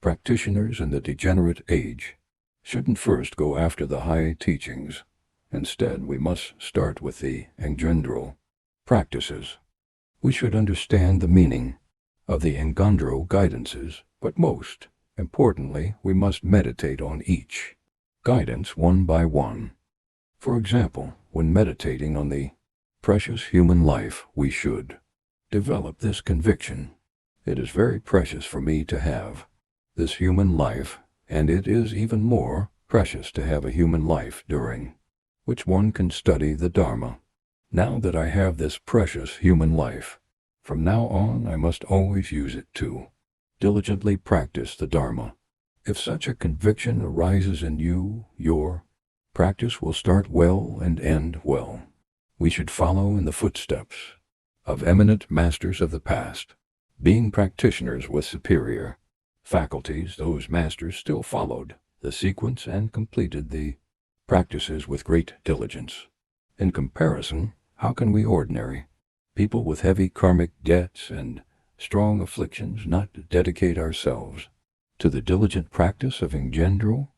Practitioners in the degenerate age shouldn't first go after the high teachings. Instead, we must start with the ngöndro practices. We should understand the meaning of the ngöndro guidances, but most importantly, we must meditate on each guidance one by one. For example, when meditating on the precious human life, we should develop this conviction. It is very precious for me to have this human life, and it is even more precious to have a human life during which one can study the Dharma. Now that I have this precious human life, from now on I must always use it to diligently practice the Dharma. If such a conviction arises in you, your practice will start well and end well. We should follow in the footsteps of eminent masters of the past. Being practitioners with superior faculties, those masters still followed the sequence and completed the practices with great diligence. In comparison, how can we ordinary people with heavy karmic debts and strong afflictions not dedicate ourselves to the diligent practice of ngöndro?